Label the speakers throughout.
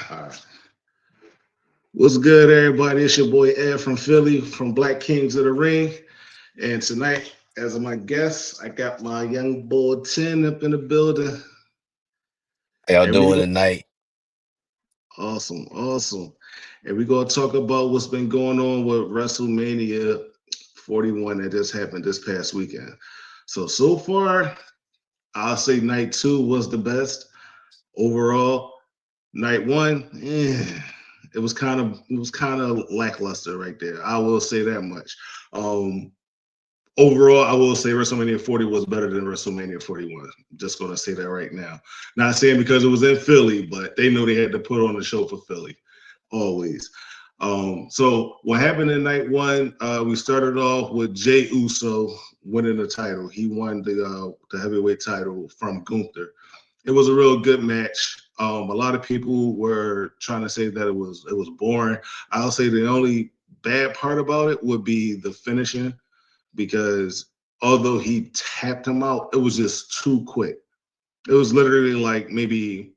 Speaker 1: All right. What's good, everybody? It's your boy Ed from Philly, from Black Kings of the Ring. And tonight, as my guest, I got my young boy 10 up in the building.
Speaker 2: How y'all
Speaker 1: And we
Speaker 2: doing
Speaker 1: go
Speaker 2: tonight?
Speaker 1: awesome, awesome. And we're gonna talk about what's been going on with WrestleMania 41 that just happened this past weekend. So far, I'll say night two was the best overall. Night one, it was kind of lackluster right there. I will say that much. Um, Overall, I will say WrestleMania 40 was better than WrestleMania 41. Just gonna say that right now. Not saying because it was in Philly, but they know they had to put on the show for Philly, always. So what happened in night one? We started off with Jay Uso winning the title. He won the heavyweight title from Gunther. It was a real good match. A lot of people were trying to say that it was boring. I'll say the only bad part about it would be the finishing because although he tapped him out, it was just too quick. It was literally like maybe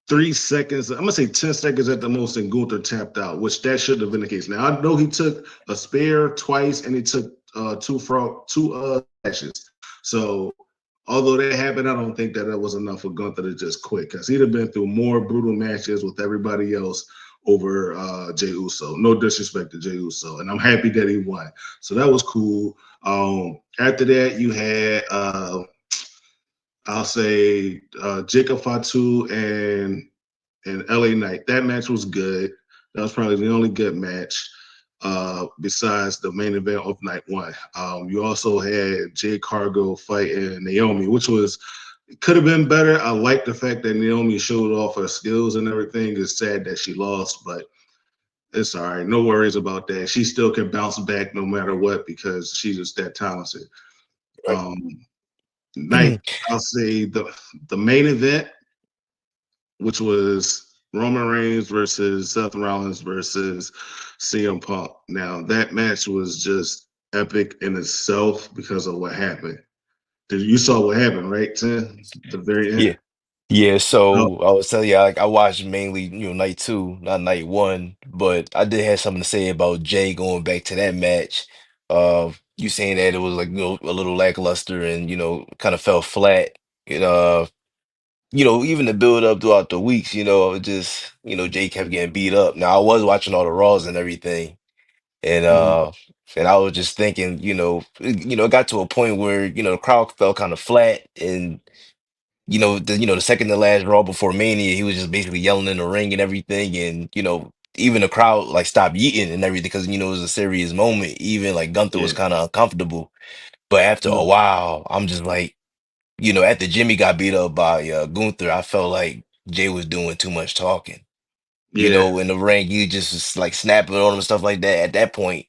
Speaker 1: 3 seconds. I'm gonna say 10 seconds at the most, and Gunther tapped out, which that should have been the case. Now I know he took a spear twice, and he took two slashes. So although that happened, I don't think that was enough for Gunther to just quit because he'd have been through more brutal matches with everybody else over Jey Uso. No disrespect to Jey Uso, and I'm happy that he won. So that was cool. After that, you had I'll say Jacob Fatu and LA Knight. That match was good. That was probably the only good match besides the main event of night one. You also had Jade Cargill fighting Naomi, which was it could have been better. I like the fact that Naomi showed off her skills and everything. It's sad that she lost, but it's all right. No worries about that. She still can bounce back no matter what because she's just that talented.
Speaker 2: Right.
Speaker 1: Um, Night, I'll say the main event, which was Roman Reigns versus Seth Rollins versus CM Punk. Now that match was just epic in itself because of what happened. You saw what happened, right, Tim? The very
Speaker 2: Yeah.
Speaker 1: end.
Speaker 2: Yeah,
Speaker 1: Oh,
Speaker 2: so I was telling you, like I watched mainly, night two, not night one, but I did have something to say about Jay going back to that match. You saying that it was like, a little lackluster and, kind of fell flat. You know, even the build up throughout the weeks, it just, Jay kept getting beat up. Now I was watching all the Raws and everything, and
Speaker 1: mhm.
Speaker 2: I was just thinking, it got to a point where, the crowd fell kind of flat and the second to last Raw before Mania, he was just basically yelling in the ring and everything, and even the crowd like stopped eating and everything because it was a serious moment. Even like Gunther was
Speaker 1: Yeah.
Speaker 2: kind of uncomfortable, but after a
Speaker 1: Mhm.
Speaker 2: while, I'm just like, after Jimmy got beat up by Gunther, I felt like Jay was doing too much talking.
Speaker 1: Yeah.
Speaker 2: In the ring, you just was, like snapping on him and stuff like that. At that point,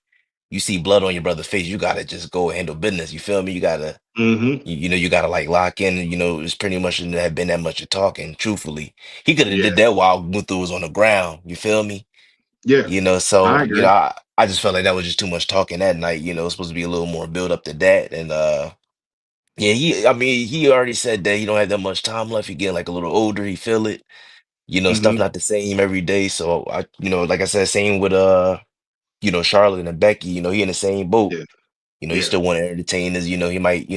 Speaker 2: you see blood on your brother's face, you gotta just go handle business. You feel me? You gotta
Speaker 1: Hmm.
Speaker 2: you gotta like lock in, and it's pretty much shouldn't have been that much of talking, truthfully. He could have
Speaker 1: Yeah.
Speaker 2: did that while Gunther was on the ground, you feel me?
Speaker 1: Yeah.
Speaker 2: So,
Speaker 1: I agree.
Speaker 2: I just felt like that was just too much talking that night, it's supposed to be a little more build up to that. And yeah, I mean, he already said that he don't have that much time left. He getting like a little older, he feel it. Stuff
Speaker 1: Hmm.
Speaker 2: not the same every day. So like I said, same with Charlotte and Becky, he in the same boat.
Speaker 1: Yeah.
Speaker 2: He
Speaker 1: Yeah.
Speaker 2: still want to entertain us, he might,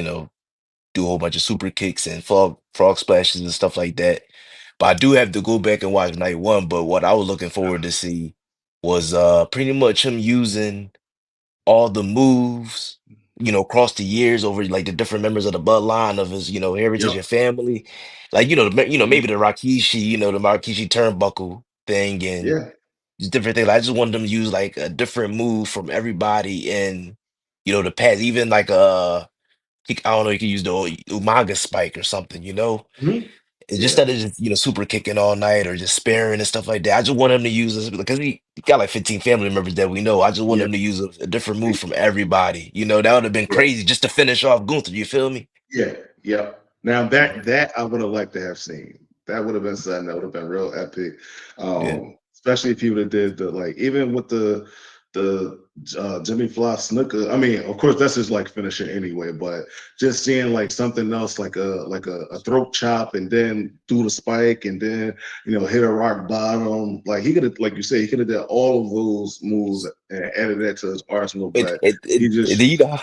Speaker 2: do a whole bunch of super kicks and frog splashes and stuff like that. But I do have to go back and watch night one. But what I was looking forward to see was pretty much him using all the moves, across the years over like the different members of the bloodline of his, heritage
Speaker 1: Yep.
Speaker 2: and family. Like,
Speaker 1: Hmm.
Speaker 2: maybe the Rakishi, the Rakishi turnbuckle thing and
Speaker 1: Yeah.
Speaker 2: just different things. I just wanted them to use like a different move from everybody in, the past, even like I don't know, you could use the Umaga spike or something,
Speaker 1: Hmm.
Speaker 2: It's just
Speaker 1: Yeah.
Speaker 2: instead of just, super kicking all night or just sparing and stuff like that. I just want him to use this because he got like 15 family members that we know. I just want
Speaker 1: Yeah.
Speaker 2: him to use a different move from everybody. That would have been
Speaker 1: Yeah.
Speaker 2: crazy just to finish off Gunther. You feel me?
Speaker 1: Yeah, yeah. Now
Speaker 2: Mhm.
Speaker 1: that I would have liked to have seen. That would have been something that would have been real epic.
Speaker 2: Yeah.
Speaker 1: Especially if you would have did the like even with the the Jimmy Fly Snooker. I mean, of course, that's his like finisher anyway. But just seeing like something else, like a throat chop, and then do the spike, and then hit a rock bottom. Like he could have, like you say, he could have done all of those moves and added that to his arsenal.
Speaker 2: It
Speaker 1: But
Speaker 2: it
Speaker 1: he
Speaker 2: it
Speaker 1: just
Speaker 2: you know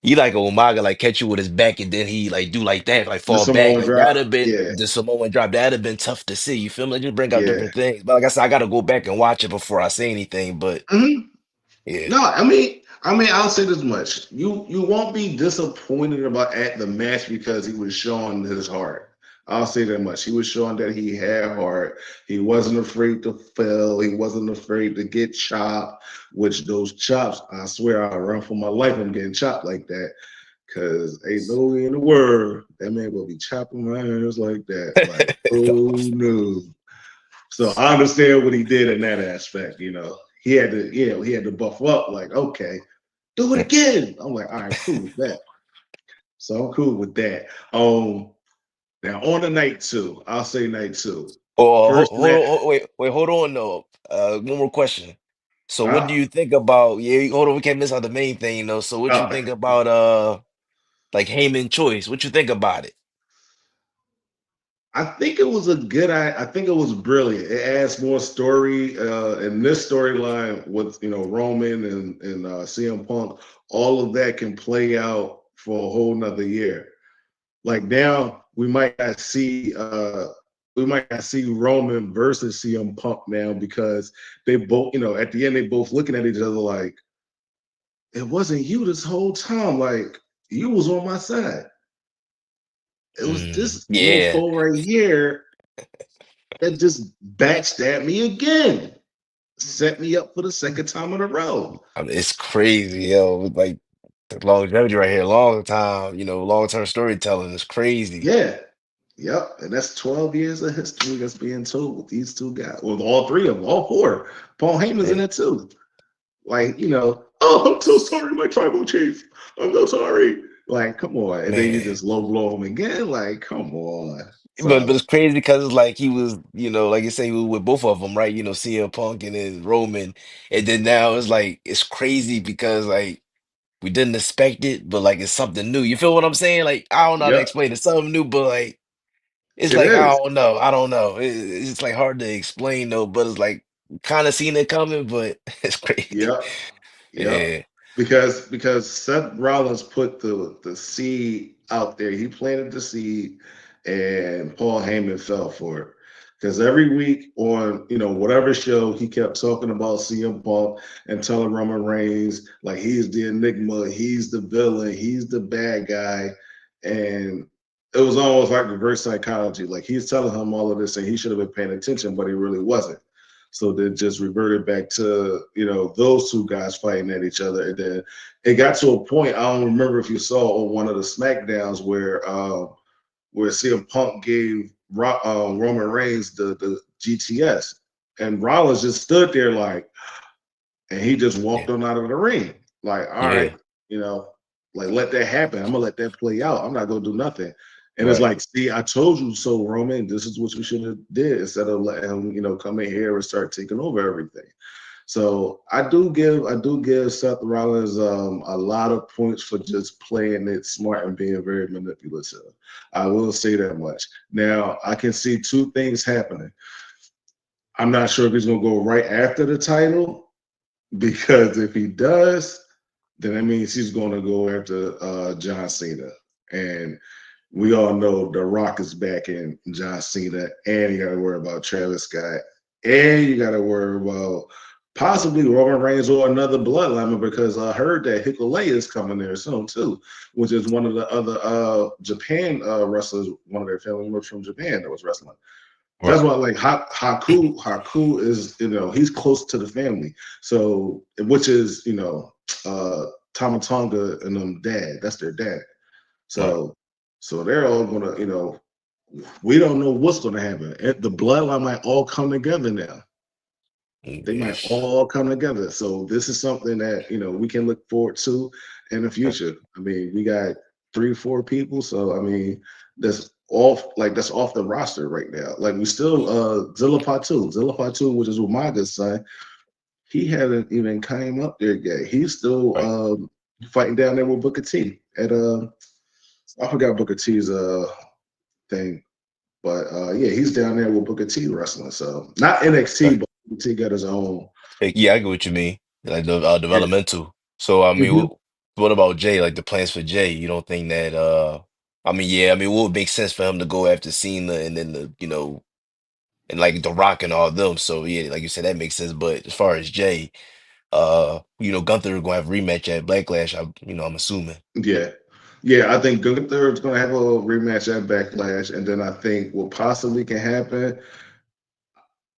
Speaker 2: he like Umaga like catch you with his back and then he like do like that like
Speaker 1: the
Speaker 2: fall back
Speaker 1: Samoan
Speaker 2: like that'd
Speaker 1: drop.
Speaker 2: have been
Speaker 1: Yeah,
Speaker 2: the Samoan drop that'd have been tough to see. You feel me? Like, just bring out
Speaker 1: yeah.
Speaker 2: different things. But like I said, I gotta go back and watch it before I say anything. But
Speaker 1: Mhm.
Speaker 2: yeah,
Speaker 1: No, I mean, I'll say this much: you won't be disappointed about at the match because he was showing his heart. I'll say that much. He was showing that he had heart. He wasn't afraid to fail. He wasn't afraid to get chopped. Which those chops, I swear, I'll run for my life. I'm getting chopped like that because ain't no way in the world that man will be chopping my hands like that. Like, oh no. So I understand what he did in that aspect. He had to, he had to buff up. Like, okay, do it again. I'm like, all right, cool with that. So I'm cool with that. Now on the night two, I'll say night two.
Speaker 2: oh,
Speaker 1: First
Speaker 2: hold
Speaker 1: match.
Speaker 2: on, wait, hold on though. One more question. So what do
Speaker 1: Uh,
Speaker 2: you think about? Yeah, hold on, we can't miss out the main thing, though. So what you
Speaker 1: uh,
Speaker 2: think about like Heyman choice? What you think about it?
Speaker 1: I think it was a good. I think it was brilliant. It adds more story in this storyline with Roman and CM Punk. All of that can play out for a whole nother year. Like now, we might not see Roman versus CM Punk now because they both, at the end they both looking at each other like it wasn't you this whole time. Like you was on my side. It was this
Speaker 2: Yeah.
Speaker 1: mofo right here that just backstabbed me again, set me up for the second time in a row.
Speaker 2: I mean, it's crazy, yo. Like the longevity right here, long time, long-term storytelling is crazy.
Speaker 1: Yeah. Yep. And that's 12 years of history that's being told with these two guys. With all three of them, all four. Paul Heyman's in
Speaker 2: Yeah,
Speaker 1: it too. Like, oh, I'm so sorry, my tribal chief. I'm so sorry. Like, come on. And then you
Speaker 2: man.
Speaker 1: just low blow him again. Like, come on.
Speaker 2: But
Speaker 1: So,
Speaker 2: it's crazy because it's like he was, like you say, he was with both of them, right? CM Punk and then Roman, and then now it's like it's crazy because like we didn't expect it, but like it's something new. You feel what I'm saying? Like I don't know how to
Speaker 1: yep,
Speaker 2: explain it. Something new, but like it's
Speaker 1: it
Speaker 2: like I
Speaker 1: is.
Speaker 2: don't know. I don't know. It's just like hard to explain though. But it's like kind of seen it coming, but it's crazy.
Speaker 1: Yep. Yep.
Speaker 2: Yeah,
Speaker 1: Because Seth Rollins put the seed out there. He planted the seed, and Paul Heyman fell for it. Because every week on whatever show, he kept talking about CM Punk and telling Roman Reigns like he's the enigma, he's the villain, he's the bad guy, and it was almost like reverse psychology. Like he's telling him all of this, and he should have been paying attention, but he really wasn't. So then just reverted back to, those two guys fighting at each other. And then it got to a point, I don't remember if you saw on one of the SmackDowns where CM Punk gave Roman Reigns the GTS. And Rollins just stood there like, and he just
Speaker 2: yeah,
Speaker 1: walked on out of the ring. Like, all right,
Speaker 2: yeah.
Speaker 1: you know, like let that happen. I'm gonna let that play out. I'm not gonna do nothing. And it's
Speaker 2: Right.
Speaker 1: like, see, I told you so, Roman. This is what you should have did instead of letting him, come in here and start taking over everything. So I do give Seth Rollins a lot of points for just playing it smart and being very manipulative. I will say that much. Now I can see two things happening. I'm not sure if he's gonna go right after the title because if he does, then that means he's going to go after John Cena. And we all know The Rock is back in John Cena, and you got to worry about Travis Scott, and you got to worry about possibly Roman Reigns or another bloodline because I heard that Hikulea is coming there soon too, which is one of the other Japan wrestlers, one of their family members from Japan that was wrestling. That's
Speaker 2: Right.
Speaker 1: why like Haku is he's close to the family. So which is Tama Tonga and them dad. That's their dad.
Speaker 2: Right.
Speaker 1: So they're all gonna we don't know what's gonna happen. The bloodline might all come together now. They might
Speaker 2: Yes.
Speaker 1: all come together. So this is something that we can look forward to in the future. I mean, we got 3, 4 people. So I mean, that's off the roster right now. Like we still Zilla Patu, which is Umaga's son. he hadn't even came up there yet. He's still
Speaker 2: Right.
Speaker 1: fighting down there with Booker T at I forgot Booker T's thing, but yeah, he's down there with Booker T wrestling. So not NXT,
Speaker 2: Right.
Speaker 1: but Booker T got his own.
Speaker 2: Yeah, I get what you mean. Like the
Speaker 1: Yeah.
Speaker 2: developmental. So I mean,
Speaker 1: Mhm.
Speaker 2: what about Jay? Like the plans for Jay? You don't think that? I mean, yeah. I mean, what would make sense for him to go after Cena and then and like The Rock and all them? So yeah, like you said, that makes sense. But as far as Jay, Gunther gonna have a rematch at Backlash. I'm assuming.
Speaker 1: Yeah. Yeah, I think Gunther is going to have a rematch at Backlash, and then I think what possibly can happen,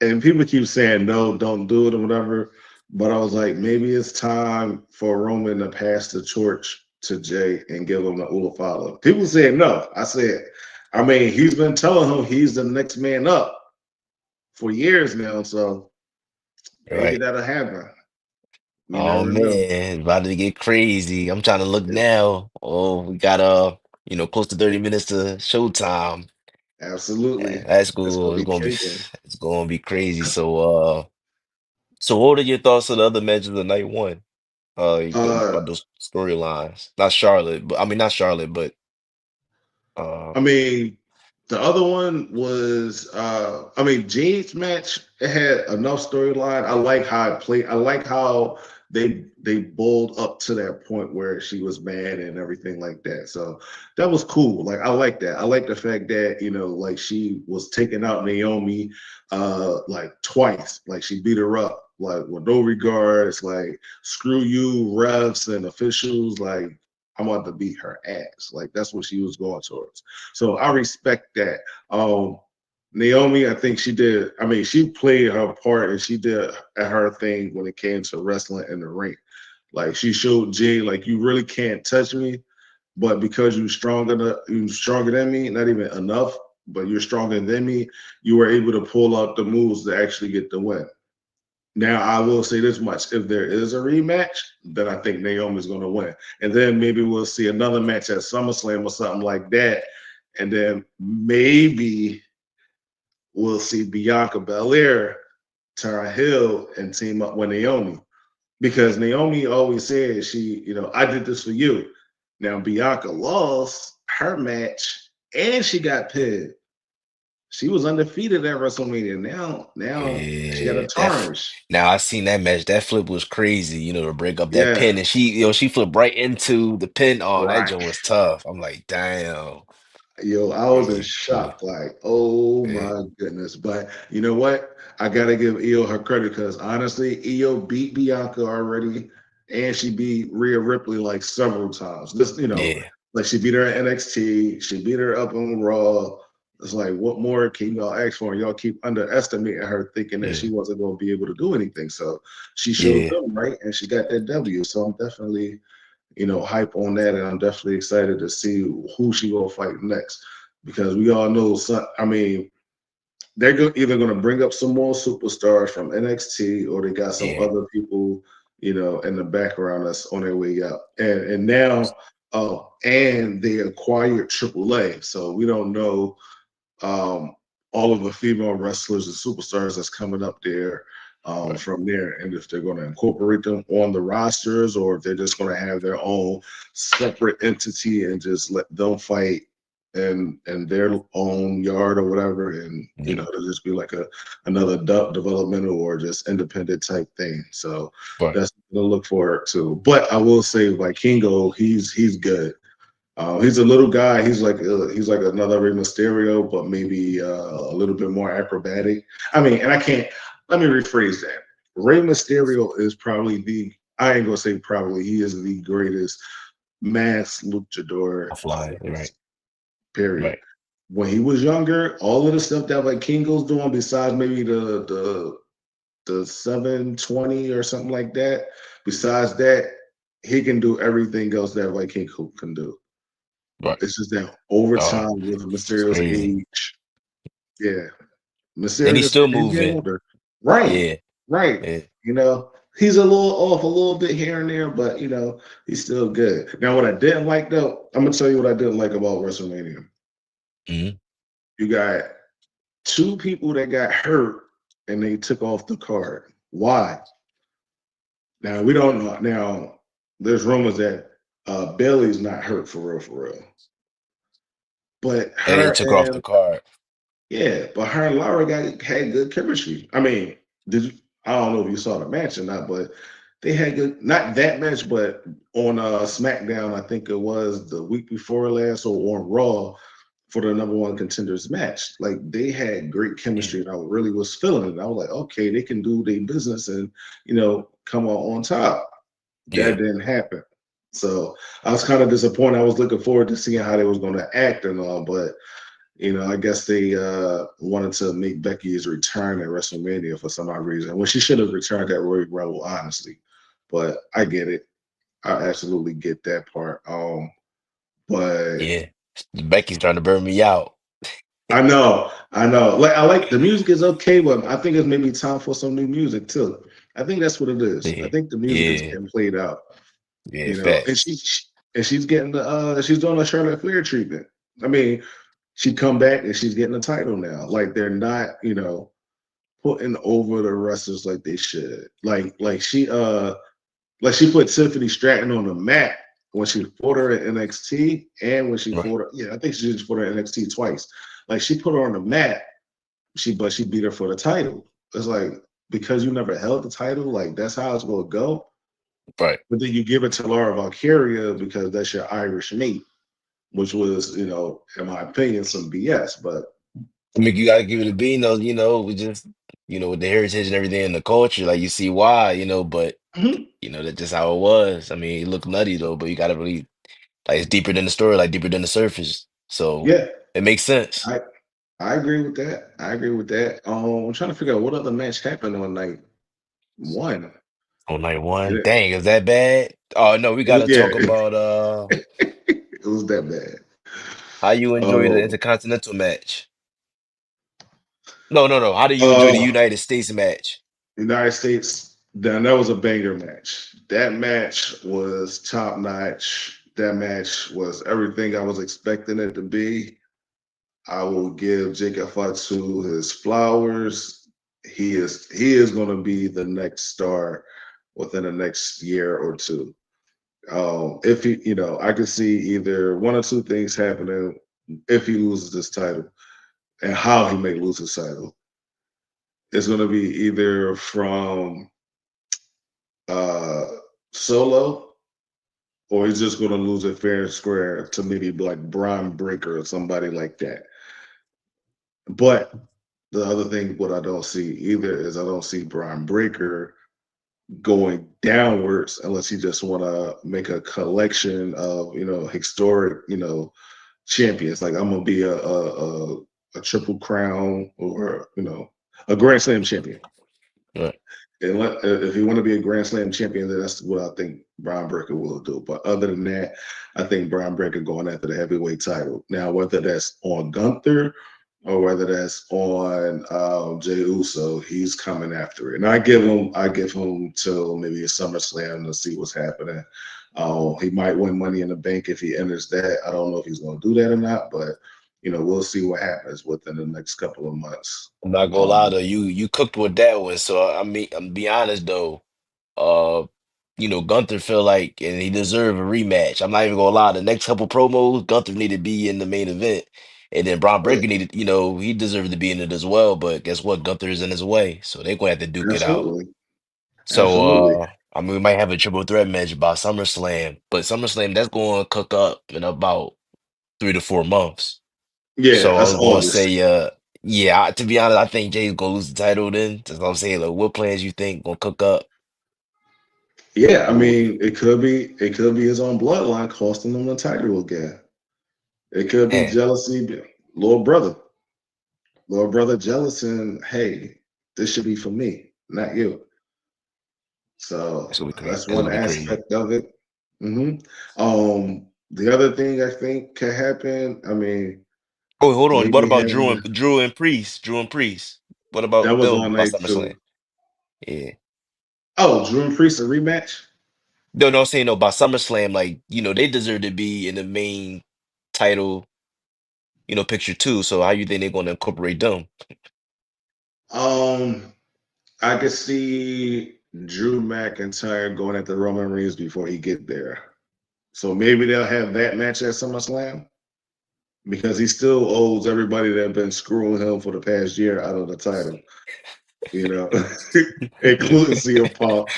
Speaker 1: and people keep saying no, don't do it or whatever, but I was like, maybe it's time for Roman to pass the torch to Jay and give him the Ula follow. People said no. I said, I mean, he's been telling him he's the next man up for years now, so maybe
Speaker 2: Right.
Speaker 1: that'll happen. You
Speaker 2: Oh
Speaker 1: never know.
Speaker 2: man, it's about to get crazy. I'm trying to look
Speaker 1: Yeah,
Speaker 2: now. Oh, we got close to 30 minutes to showtime.
Speaker 1: absolutely.
Speaker 2: Man, that's
Speaker 1: It's gonna
Speaker 2: cool. It's
Speaker 1: be
Speaker 2: gonna be
Speaker 1: crazy.
Speaker 2: it's gonna be crazy. So what are your thoughts of the other matches of night one?
Speaker 1: Uh,
Speaker 2: About those storylines. Not Charlotte, but I mean not Charlotte, but uh
Speaker 1: I mean, the other one was I mean, Jade's match, it had enough storyline. I like how it played. I like how they bowled up to that point where she was mad and everything like that. So that was cool. Like I like that. I like the fact that, like she was taking out Naomi like twice. Like she beat her up, like with no regards, like screw you, refs and officials, like I'm about to beat her ass. Like that's what she was going towards. So I respect that. Naomi, I think she did. I mean, she played her part and she did her thing when it came to wrestling in the ring. Like she showed Jay, like you really can't touch me, but because you're stronger than me, not even enough, but you're stronger than me, you were able to pull out the moves to actually get the win. Now I will say this much: if there is a rematch, then I think Naomi's going to win, and then maybe we'll see another match at SummerSlam or something like that, and then maybe we'll see Bianca Belair turn heel and team up with Naomi because Naomi always said I did this for you. Now Bianca lost her match and she got pinned. She was undefeated at WrestleMania. Now she got a
Speaker 2: yeah,
Speaker 1: tarnish.
Speaker 2: now I seen that match. That flip was crazy, to break up that
Speaker 1: Yeah,
Speaker 2: pin and she flipped right into the pin. Oh, that
Speaker 1: right.
Speaker 2: joint was tough. I'm like, damn.
Speaker 1: Yo, I was in
Speaker 2: Yeah, yeah,
Speaker 1: shock, like, oh
Speaker 2: yeah,
Speaker 1: my goodness. But you know what? I gotta give Io her credit because honestly, Io beat Bianca already, and she beat Rhea Ripley like several times.
Speaker 2: yeah,
Speaker 1: Like she beat her at NXT, she beat her up on Raw. It's like, what more can y'all ask for? And y'all keep underestimating her, thinking that
Speaker 2: yeah,
Speaker 1: she wasn't gonna be able to do anything. So she showed
Speaker 2: yeah,
Speaker 1: them right, and she got that W. So I'm definitely hype on that, and I'm definitely excited to see who she will fight next because we all know. I mean, they're either going to bring up some more superstars from NXT or they got some
Speaker 2: yeah.
Speaker 1: other people, in the background that's on their way up. And now, and they acquired AAA, so we don't know um, all of the female wrestlers and superstars that's coming up there
Speaker 2: Right,
Speaker 1: from there, and if they're going to incorporate them on the rosters or if they're just going to have their own separate entity and just let them fight in their own yard or whatever, and
Speaker 2: yeah,
Speaker 1: it'll just be like another developmental or just independent type thing. So
Speaker 2: right.
Speaker 1: that's to look forward to. But I will say, Vikingo, he's good. He's a little guy. He's like another Rey Mysterio, but maybe a little bit more acrobatic. I mean, and I can't. Let me rephrase that. Rey Mysterio is probably the. I ain't gonna say probably. He is the greatest mass luchador
Speaker 2: Offline,
Speaker 1: there
Speaker 2: right,
Speaker 1: is. Period.
Speaker 2: right,
Speaker 1: When he was younger, all of the stuff that like Kingo's doing, besides maybe the 720 or something like that. Besides that, he can do everything else that Vikingo can do.
Speaker 2: right.
Speaker 1: It's just that over
Speaker 2: Oh,
Speaker 1: time with
Speaker 2: it's
Speaker 1: Mysterio's
Speaker 2: crazy.
Speaker 1: age, yeah,
Speaker 2: And he's
Speaker 1: Mysterio's
Speaker 2: still
Speaker 1: he's getting
Speaker 2: moving.
Speaker 1: older. Right,
Speaker 2: Yeah,
Speaker 1: right.
Speaker 2: yeah.
Speaker 1: He's a little off a little bit here and there, but he's still good. Now, what I didn't like though, I'm gonna tell you what I didn't like about WrestleMania.
Speaker 2: Hmm.
Speaker 1: You got two people that got hurt and they took off the card. Why? Now we don't know. Now there's rumors that Bailey's not hurt for real. But
Speaker 2: And they
Speaker 1: her
Speaker 2: took her off the
Speaker 1: and
Speaker 2: card.
Speaker 1: yeah, but her and Laura had good chemistry. I mean, did you? I don't know if you saw the match or not, but they had good. Not that match, but on SmackDown, I think it was the week before last, or on Raw for the number one contenders match. Like they had great
Speaker 2: Mm,
Speaker 1: chemistry, and I really was feeling it. I was like, okay, they can do their business and come out on top. That
Speaker 2: yeah,
Speaker 1: didn't happen. So I was kind of disappointed. I was looking forward to seeing how they was going to act and all, but I guess they wanted to make Becky's return at WrestleMania for some odd reason. Well, she should have returned at Royal Rumble, honestly. But I get it. I absolutely get that part. But
Speaker 2: yeah. Becky's trying to burn me out.
Speaker 1: I know. Like I like the music is okay, but I think it's maybe time for some new music too. I think that's what it is. I
Speaker 2: Yeah,
Speaker 1: think the music is
Speaker 2: yeah,
Speaker 1: getting played out.
Speaker 2: yeah.
Speaker 1: And
Speaker 2: Facts.
Speaker 1: she's getting the she's doing a Charlotte Flair treatment. I mean, she come back and she's getting a title now. Like they're not, putting over the wrestlers like they should. Like she put Tiffany Stratton on the map when she fought her at NXT and when she
Speaker 2: Right.
Speaker 1: fought her. Yeah, I think she just fought her at NXT twice. Like she put her on the map, but she beat her for the title. It's like because you never held the title, like that's how it's gonna go.
Speaker 2: Right.
Speaker 1: But then you give it to Laura Valkyria because that's your Irish mate, which was, in my opinion, some BS. But
Speaker 2: I mean, you gotta give it a bean though, we just, with the heritage and everything and the culture, like you see why, but
Speaker 1: mhm,
Speaker 2: that's just how it was. I mean, it looked nutty though, but you gotta really like it's deeper than the story, like deeper than the surface. So
Speaker 1: yeah,
Speaker 2: it makes sense.
Speaker 1: I I agree with that. I agree with that. I'm trying to figure out what other match happened on night one.
Speaker 2: On night one,
Speaker 1: It,
Speaker 2: dang, is that bad? Oh no, we
Speaker 1: it was
Speaker 2: gotta
Speaker 1: yeah,
Speaker 2: talk about
Speaker 1: it was that bad.
Speaker 2: how you enjoy the
Speaker 1: Um,
Speaker 2: Intercontinental match. No, no, no. How do you enjoy the
Speaker 1: uh,
Speaker 2: United States match?
Speaker 1: United States. Then that was a banger match. That match was top notch. That match was everything I was expecting it to be. I will give Jacob Fatu his flowers. He is going to be the next star within the next year or two. If he, I could see either one or two things happening if he loses this title and how he may lose his title. It's going to be either from uh, Solo or he's just going to lose it fair and square to maybe like Braun Breaker or somebody like that. But the other thing, what I don't see either is I don't see Braun Breaker going downwards unless you just want to make a collection of historic champions. Like I'm gonna be a triple crown or a Grand Slam champion.
Speaker 2: Right.
Speaker 1: And if you want to be a Grand Slam champion, then that's what I think Brian Breaker will do. But other than that, I think Brian Breaker going after the heavyweight title. Now, whether that's on Gunther or whether that's on Jey Uso, he's coming after it. And I give him till maybe a SummerSlam to see what's happening. He might win Money in the Bank if he enters that. I don't know if he's going to do that or not, but we'll see what happens within the next couple of months.
Speaker 2: I'm not gonna lie
Speaker 1: Um,
Speaker 2: though, you cooked with that one. So I mean, I'm be honest though. Uh, Gunther feel like and he deserve a rematch. I'm not even gonna lie. The next couple promos, Gunther needed to be in the main event, and then Braun
Speaker 1: oh yeah,
Speaker 2: Breaker needed, he deserved to be in it as well. But guess what? Gunther is in his way, so they're gonna have to duke it out.
Speaker 1: absolutely,
Speaker 2: So
Speaker 1: absolutely.
Speaker 2: I mean, we might have a triple threat match by SummerSlam, but SummerSlam that's going to cook up in about 3 to 4 months.
Speaker 1: Yeah,
Speaker 2: So I
Speaker 1: that's
Speaker 2: was going to
Speaker 1: August.
Speaker 2: say, yeah, to be honest, I think Jay's gonna lose the title. Then that's what I'm saying. Like, what plans you think gonna cook up?
Speaker 1: Yeah, I
Speaker 2: Ooh,
Speaker 1: mean, it could be his own bloodline costing him the title again. It could be
Speaker 2: man,
Speaker 1: jealousy, little brother, little brother jealous, and hey, this should be for me, not you. So
Speaker 2: that's gonna be crazy.
Speaker 1: that's
Speaker 2: That's
Speaker 1: one
Speaker 2: gonna be crazy.
Speaker 1: aspect of it. The other thing I think can happen. I mean,
Speaker 2: Oh, hold on. What
Speaker 1: maybe
Speaker 2: about
Speaker 1: having
Speaker 2: Drew and Priest? Drew and Priest. What
Speaker 1: that
Speaker 2: about
Speaker 1: was
Speaker 2: them
Speaker 1: on
Speaker 2: by
Speaker 1: night
Speaker 2: SummerSlam?
Speaker 1: two.
Speaker 2: Yeah.
Speaker 1: Oh, Drew and Priest a rematch.
Speaker 2: No, no, I'm saying no by SummerSlam. Like, they deserve to be in the main title, picture too. So how you think they're gonna incorporate them?
Speaker 1: Um, I could see. Drew McIntyre going at the Roman Reigns before he get there. So maybe they'll have that match at SummerSlam because he still owes everybody that have been screwing him for the past year out of the title, you know,
Speaker 2: Yeah.
Speaker 1: including CM Punk.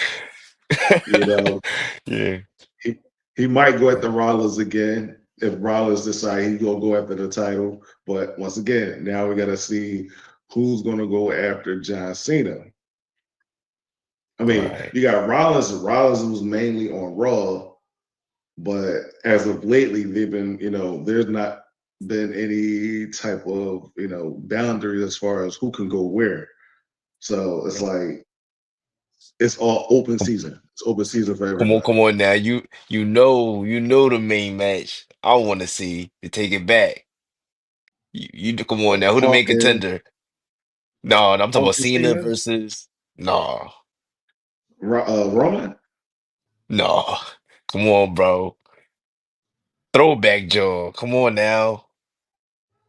Speaker 1: You know,
Speaker 2: Yeah.
Speaker 1: he he might go at the Rollins again if Rollins decide he's gonna go after the title. But once again, now we gotta see who's gonna go after John Cena. I mean,
Speaker 2: Right.
Speaker 1: you got Rollins. Rollins was mainly on Raw, but as of lately, they've been, there's not been any type of, boundaries as far as who can go where. So it's like it's all open
Speaker 2: Come,
Speaker 1: season. It's open season for
Speaker 2: come
Speaker 1: everybody.
Speaker 2: on now. You know the main match I want to see to take it back. You come on now. Who the main
Speaker 1: Punk and
Speaker 2: contender? No, no, I'm talking
Speaker 1: Punk
Speaker 2: about
Speaker 1: and
Speaker 2: Cena
Speaker 1: Cena,
Speaker 2: versus no,
Speaker 1: Roman,
Speaker 2: no. Come on, bro. Throwback Joe. Come on now.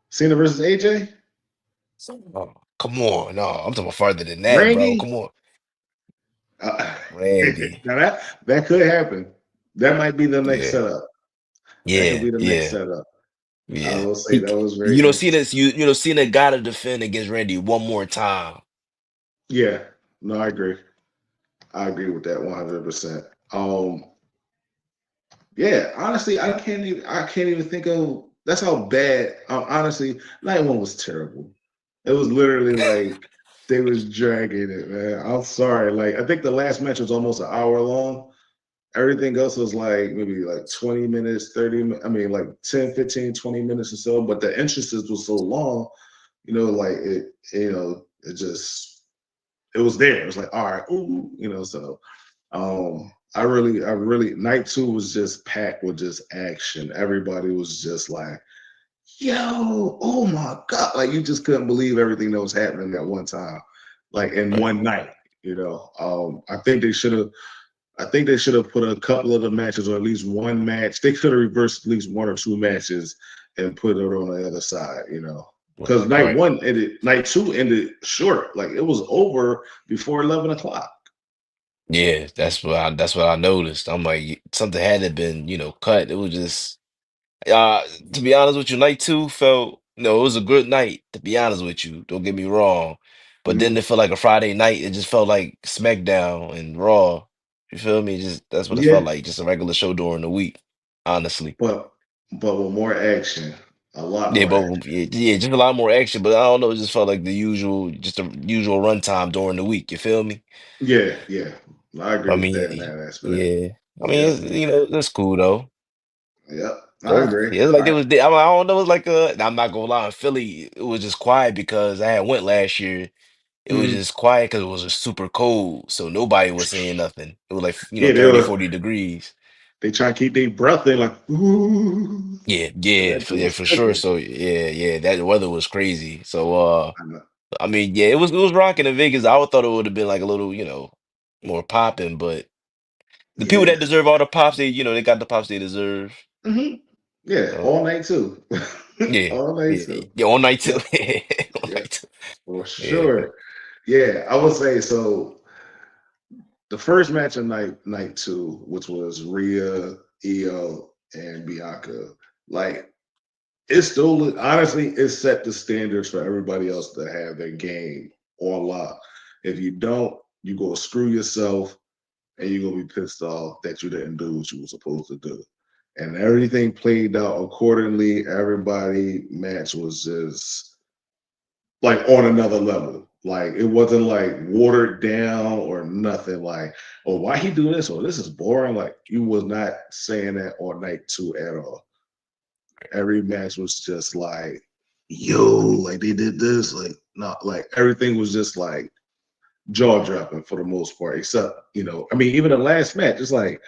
Speaker 1: Cena versus AJ,
Speaker 2: Oh, come on. No, I'm talking about farther than that, bro.
Speaker 1: Randy.
Speaker 2: Come on.
Speaker 1: Uh,
Speaker 2: Randy.
Speaker 1: now that could happen. That might be the next
Speaker 2: Yeah.
Speaker 1: setup. That could
Speaker 2: Yeah.
Speaker 1: be the next
Speaker 2: Yeah.
Speaker 1: setup. I
Speaker 2: Yeah.
Speaker 1: will say that was very
Speaker 2: Cena,
Speaker 1: interesting.
Speaker 2: Cena gotta defend against Randy one more time.
Speaker 1: Yeah, no, I agree. I agree with that 100%. Yeah, honestly, I can't even think of that's how bad. Honestly, night one was terrible. It was literally like they was dragging it, man. I'm sorry. Like I think the last match was almost an hour long. Everything else was like maybe like 20 minutes, 30 I mean like 10, 15, 20 minutes or so, but the entrances was so long, like it just it was there. It was like, all right, ooh, so I really night two was just packed with just action. Everybody was just like, yo, oh my God. Like you just couldn't believe everything that was happening at one time, like in
Speaker 2: Right.
Speaker 1: one night, I think they should have put a couple of the matches or at least one match. They could have reversed at least one or two matches and put it on the other side, Because night
Speaker 2: Right.
Speaker 1: one ended, night two ended short. Like it was over before 11 o'clock.
Speaker 2: Yeah, that's what I noticed. I'm like, something had to been, cut. It was just uh to be honest with you, night two felt no, it was a good night, to be honest with you. Don't get me wrong. But then
Speaker 1: Mhm.
Speaker 2: it felt like a Friday night. It just felt like SmackDown and Raw. You feel me? Just that's what it felt
Speaker 1: Yeah,
Speaker 2: like. Just a regular show during the week, honestly.
Speaker 1: but with more action, a lot
Speaker 2: Yeah,
Speaker 1: more
Speaker 2: but
Speaker 1: action.
Speaker 2: yeah, just a lot more action. But I don't know, it just felt like just the usual runtime during the week. You feel me?
Speaker 1: Yeah, yeah. I agree
Speaker 2: I
Speaker 1: with
Speaker 2: mean,
Speaker 1: that in that aspect.
Speaker 2: yeah. I mean,
Speaker 1: Yep,
Speaker 2: that's cool though.
Speaker 1: yep.
Speaker 2: It
Speaker 1: I
Speaker 2: was,
Speaker 1: agree.
Speaker 2: yeah, it's like it was. I don't know. It was like I'm not gonna lie. In Philly, it was just quiet because I had went last year. It was
Speaker 1: Mhm.
Speaker 2: just quiet because it was just super cold, so nobody was saying nothing. It was like
Speaker 1: Yeah,
Speaker 2: 30, 40 degrees.
Speaker 1: they try to keep their breath in like, ooh.
Speaker 2: Yeah,
Speaker 1: Yeah,
Speaker 2: yeah,
Speaker 1: that
Speaker 2: for
Speaker 1: shit
Speaker 2: yeah,
Speaker 1: was
Speaker 2: for sure.
Speaker 1: cooking.
Speaker 2: So yeah, yeah, that weather was crazy. So
Speaker 1: I know.
Speaker 2: I mean, yeah, it was rocking in Vegas. I would thought it would have been like a little, more popping, but the people
Speaker 1: Yeah.
Speaker 2: that deserve all the pops, they got the pops they deserve.
Speaker 1: Hmm. Yeah,
Speaker 2: So
Speaker 1: all night too.
Speaker 2: yeah,
Speaker 1: All night
Speaker 2: yeah,
Speaker 1: too.
Speaker 2: yeah, all night too.
Speaker 1: Yep,
Speaker 2: All
Speaker 1: yep,
Speaker 2: night too.
Speaker 1: for
Speaker 2: Yeah.
Speaker 1: sure. Yeah, I would say so. The first match of night two, which was Rhea, Io, and Bianca, like it's still honestly it set the standards for everybody else to have their game on lock. If you don't, you go screw yourself and you're gonna be pissed off that you didn't do what you were supposed to do. And everything played out accordingly. Everybody match was just like on another level. Like it wasn't like watered down or nothing. Like, oh, why he do this? Or this is boring. Like you was not saying that on night two at all. Every match was just like, yo, like they did this. Like not like everything was just like jaw dropping for the most part. Except I mean, even the last match, it's like,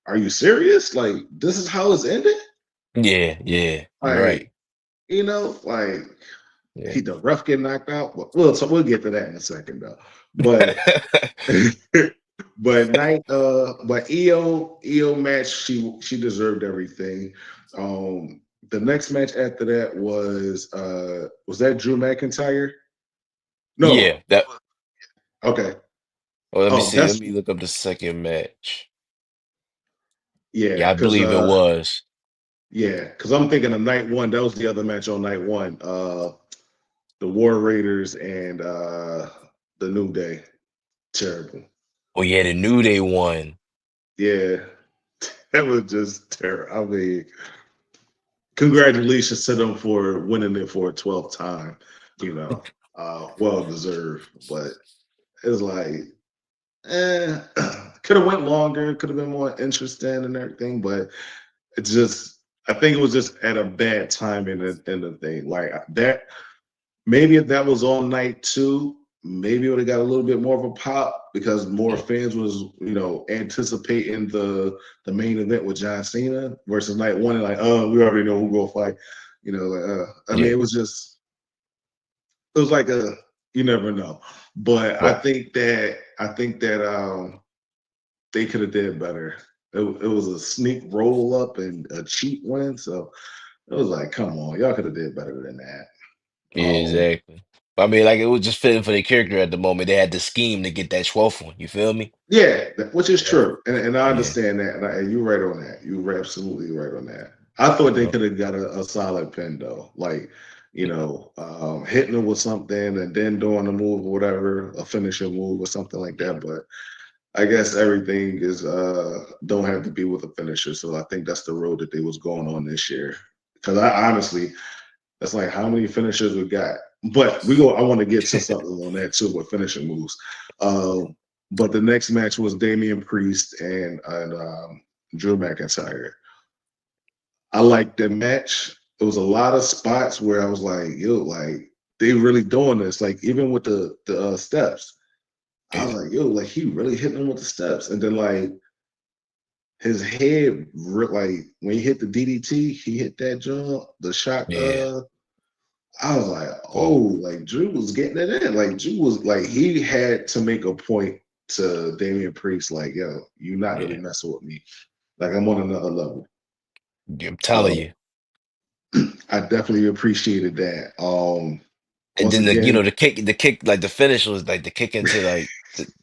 Speaker 1: are you serious? Like this is how it's ended?
Speaker 2: Yeah, yeah, you're right.
Speaker 1: Like like
Speaker 2: Yeah.
Speaker 1: he the ref get knocked out. We'll get to that in a second though. But but Io match she deserved everything. The next match after that was that Drew McIntyre? No.
Speaker 2: Yeah, that
Speaker 1: Okay.
Speaker 2: Well, let me
Speaker 1: Oh,
Speaker 2: see. Let
Speaker 1: that's
Speaker 2: me look up the second match.
Speaker 1: yeah,
Speaker 2: Yeah, I believe it was.
Speaker 1: because I'm thinking of night one. That was the other match on night one. The War Raiders and the New Day. Terrible.
Speaker 2: Oh yeah, the New Day won.
Speaker 1: Yeah, that was just terrible. I mean, congratulations to them for winning it for a 12th time. Well deserved. But it's like, could have went longer. Could have been more interesting and everything. But it's just, I think it was just at a bad time in the thing. Like that, maybe if that was on night two, maybe it would have got a little bit more of a pop because more
Speaker 2: Mm,
Speaker 1: fans was, anticipating the main event with John Cena versus night one and like, we already know who gonna fight. I mean,
Speaker 2: yeah.
Speaker 1: it was like a you never know. But I
Speaker 2: Well,
Speaker 1: think that they could have did better. It was a sneak roll up and a cheap win, so it was like, come on, y'all could have did better than that.
Speaker 2: yeah,
Speaker 1: Um,
Speaker 2: exactly. I mean, like it was just fitting for the character at the moment. They had the scheme to get that 12th one. You feel me?
Speaker 1: Yeah, which is
Speaker 2: Yeah.
Speaker 1: true, and I
Speaker 2: Yeah.
Speaker 1: understand that, and you're right on that. You were absolutely right on that. I thought they
Speaker 2: Yeah.
Speaker 1: could have got a solid pin though, like hitting them with something and then doing a move or whatever, a finishing move or something like that. But I guess everything is don't have to be with a finisher. So I think that's the road that they was going on this year. Because I honestly, that's like how many finishers we got. But we go. I want to get to something on that too with finishing moves. Um, but the next match was Damian Priest and Drew McIntyre. I liked the match. There was a lot of spots where I was like, yo, like they really doing this. Like even with the steps, I was
Speaker 2: Yeah.
Speaker 1: like, yo, like he really hitting them with the steps. And then like his head, like when he hit the DDT, he hit that jump, the shot.
Speaker 2: Yeah.
Speaker 1: I was like, oh,
Speaker 2: Well,
Speaker 1: like Drew was getting it in. Like Drew was like he had to make a point to Damian Priest, like, yo, you're not really
Speaker 2: yeah.
Speaker 1: messing with me. Like I'm on another level.
Speaker 2: I'm telling
Speaker 1: Uh,
Speaker 2: you.
Speaker 1: I definitely appreciated that.
Speaker 2: And
Speaker 1: Once
Speaker 2: then
Speaker 1: again,
Speaker 2: the kick, like the finish was like the kick into like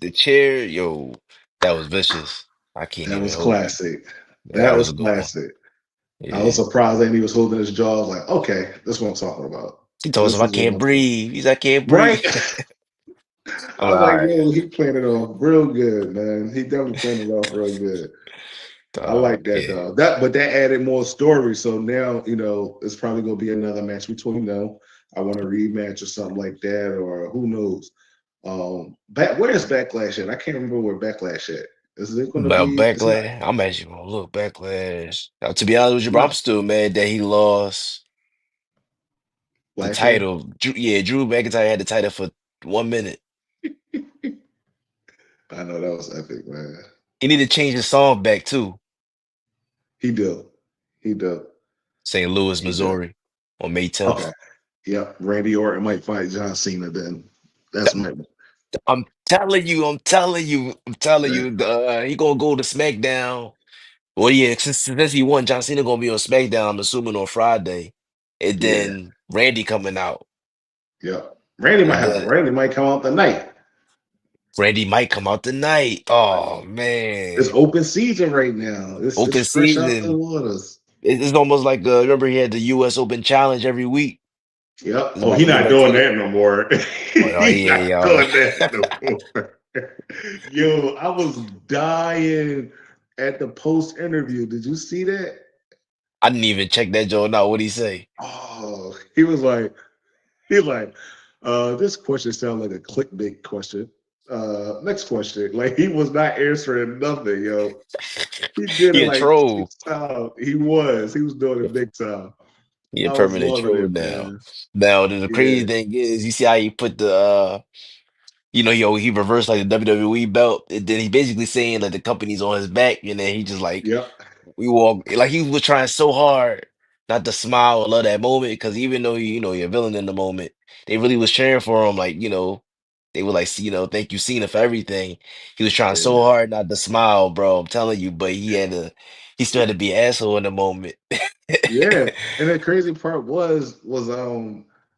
Speaker 2: the chair. Yo, that was vicious. I can't
Speaker 1: that
Speaker 2: even
Speaker 1: was
Speaker 2: hold you.
Speaker 1: classic.
Speaker 2: Yeah,
Speaker 1: That
Speaker 2: that was
Speaker 1: was
Speaker 2: a good one.
Speaker 1: classic. I was
Speaker 2: Yeah.
Speaker 1: surprised that he was holding his jaw. I was like, okay, this is what I'm talking about.
Speaker 2: He told us if
Speaker 1: This
Speaker 2: I
Speaker 1: is what
Speaker 2: can't
Speaker 1: I'm talking
Speaker 2: breathe. He's I can't
Speaker 1: about. Right?
Speaker 2: breathe. I'm
Speaker 1: I
Speaker 2: like,
Speaker 1: was
Speaker 2: all
Speaker 1: like,
Speaker 2: right.
Speaker 1: yo, he playing it off real good, man. He definitely playing it off real good. I like that
Speaker 2: Yeah.
Speaker 1: though. But that added more story. So now, it's probably gonna be another match between I want a rematch or something like that, or who knows. Where's Backlash at? I can't remember where Backlash at. Is it gonna
Speaker 2: About
Speaker 1: be it's not
Speaker 2: backlash, I'm actually gonna look backlash. To be honest with you,
Speaker 1: it's
Speaker 2: bro, I'm
Speaker 1: not
Speaker 2: still mad that he lost the
Speaker 1: Last year?
Speaker 2: title. Yeah, Drew McIntyre had the title for 1 minute.
Speaker 1: I know that was epic, man.
Speaker 2: He need to change his song back too.
Speaker 1: He do. He do.
Speaker 2: St. Louis,
Speaker 1: He do.
Speaker 2: Missouri, on May
Speaker 1: Okay.
Speaker 2: 10th.
Speaker 1: Yep. Randy Orton might fight John Cena then. That's my
Speaker 2: I'm telling you, I'm telling you, I'm telling you. He gonna go to SmackDown. Well, yeah, since he won, John Cena gonna be on SmackDown. I'm assuming on Friday, and
Speaker 1: yeah.
Speaker 2: then Randy coming out,
Speaker 1: Yep.
Speaker 2: and then
Speaker 1: Randy might come out tonight.
Speaker 2: Randy might come out tonight. Oh
Speaker 1: It's
Speaker 2: man,
Speaker 1: open season right now. It's
Speaker 2: open
Speaker 1: fresh out the
Speaker 2: season.
Speaker 1: waters.
Speaker 2: It's almost like remember he had the U.S. Open Challenge every week.
Speaker 1: Yep.
Speaker 2: It's
Speaker 1: Oh,
Speaker 2: about
Speaker 1: he
Speaker 2: to get
Speaker 1: not
Speaker 2: back to
Speaker 1: doing
Speaker 2: that.
Speaker 1: that no more.
Speaker 2: Oh, no,
Speaker 1: He
Speaker 2: yeah,
Speaker 1: not
Speaker 2: yeah.
Speaker 1: doing that no more. Yo, I was dying at the post interview. Did you see that?
Speaker 2: I didn't even check that joint out. What'd he say?
Speaker 1: Oh, he was like, this question sounds like a clickbait question. Next question. Like he was not answering nothing, yo. He did
Speaker 2: He
Speaker 1: it
Speaker 2: a
Speaker 1: like
Speaker 2: troll.
Speaker 1: 6 times. He was doing it big time.
Speaker 2: He a
Speaker 1: I was
Speaker 2: permanent
Speaker 1: loving
Speaker 2: troll
Speaker 1: it,
Speaker 2: now.
Speaker 1: man.
Speaker 2: Now the
Speaker 1: Yeah,
Speaker 2: crazy thing is, you see how he put the he reversed like the WWE belt, and then he basically saying that the company's on his back, and then he just like
Speaker 1: yep,
Speaker 2: we walk like he was trying so hard not to smile or love that moment because even though you're a villain in the moment, they really was cheering for him. Like they were like, thank you, Cena, for everything. He was trying
Speaker 1: yeah,
Speaker 2: so hard not to smile, bro. I'm telling you, but he still had to be an asshole in the moment.
Speaker 1: yeah. And the crazy part was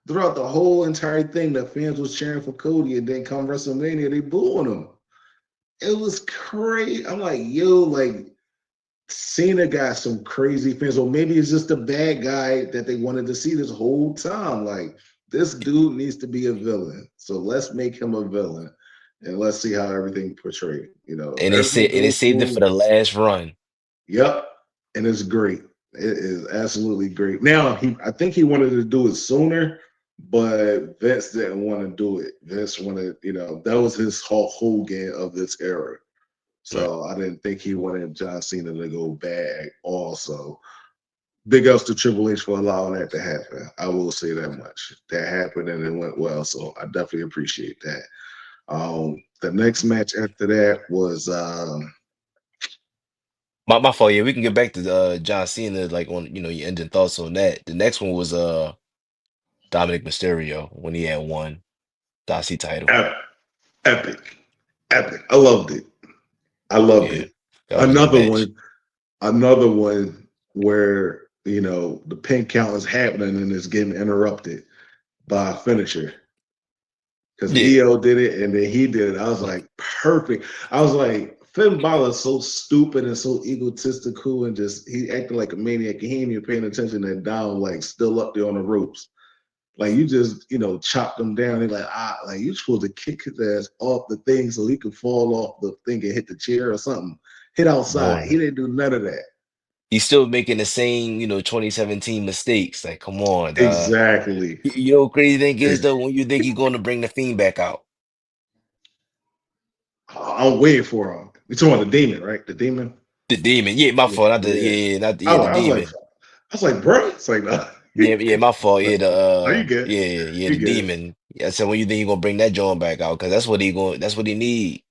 Speaker 1: throughout the whole entire thing, the fans was cheering for Cody, and then come WrestleMania, they booing him. it was crazy. I'm like, yo, like Cena got some crazy fans, or maybe it's just a bad guy that they wanted to see this whole time. Like, this dude needs to be a villain, so let's make him a villain, and let's see how everything portrayed. You know, if
Speaker 2: And they said
Speaker 1: everything
Speaker 2: and they
Speaker 1: goes
Speaker 2: saved it for
Speaker 1: smooth,
Speaker 2: the last run.
Speaker 1: yep, and it's great. It is absolutely great. Now, I think he wanted to do it sooner, but Vince didn't want to do it. Vince wanted, that was his Hulk Hogan of this era.
Speaker 2: Right.
Speaker 1: So I didn't think he wanted John Cena to go bad also. Big ups to Triple H for allowing that to happen. I will say that much. That happened and it went well. So I definitely appreciate that. The next match after that was
Speaker 2: My fault. Yeah, we can get back to John Cena like on your ending thoughts on that. The next one was Dominic Mysterio when he had won the IC title.
Speaker 1: ep- epic. Epic. I loved it. I loved
Speaker 2: Yeah,
Speaker 1: it.
Speaker 2: that was a good
Speaker 1: Another
Speaker 2: match.
Speaker 1: one, another one where the pin count is happening and it's getting interrupted by a finisher. Because
Speaker 2: Yeah,
Speaker 1: EO did it and then he did it. I was like, perfect. I was like, Finn Balor is so stupid and so egotistical and just he acted like a maniac. He ain't even paying attention and down, like still up there on the ropes. Like you just, chopped him down. They're like, like you supposed to kick his ass off the thing so he could fall off the thing and hit the chair or something. Hit outside.
Speaker 2: boy.
Speaker 1: He didn't do none of that.
Speaker 2: He's still making the same 2017 mistakes. Like, come on, dog.
Speaker 1: Exactly.
Speaker 2: You know what crazy thing is
Speaker 1: Ex-
Speaker 2: though, when you think he's going to bring the Fiend back out,
Speaker 1: I'm waiting for him. You talking about the demon, right? The demon?
Speaker 2: the Demon. Yeah, my
Speaker 1: Yeah.
Speaker 2: fault. Not the
Speaker 1: Yeah.
Speaker 2: not the,
Speaker 1: I,
Speaker 2: yeah, the
Speaker 1: I was like,
Speaker 2: Demon.
Speaker 1: bro, it's like, nah.
Speaker 2: Yeah, my fault. Yeah, the
Speaker 1: Are you good?
Speaker 2: yeah,
Speaker 1: You
Speaker 2: the
Speaker 1: good?
Speaker 2: Demon. Yeah, so when you think you're gonna bring that joint back out, because that's what he need.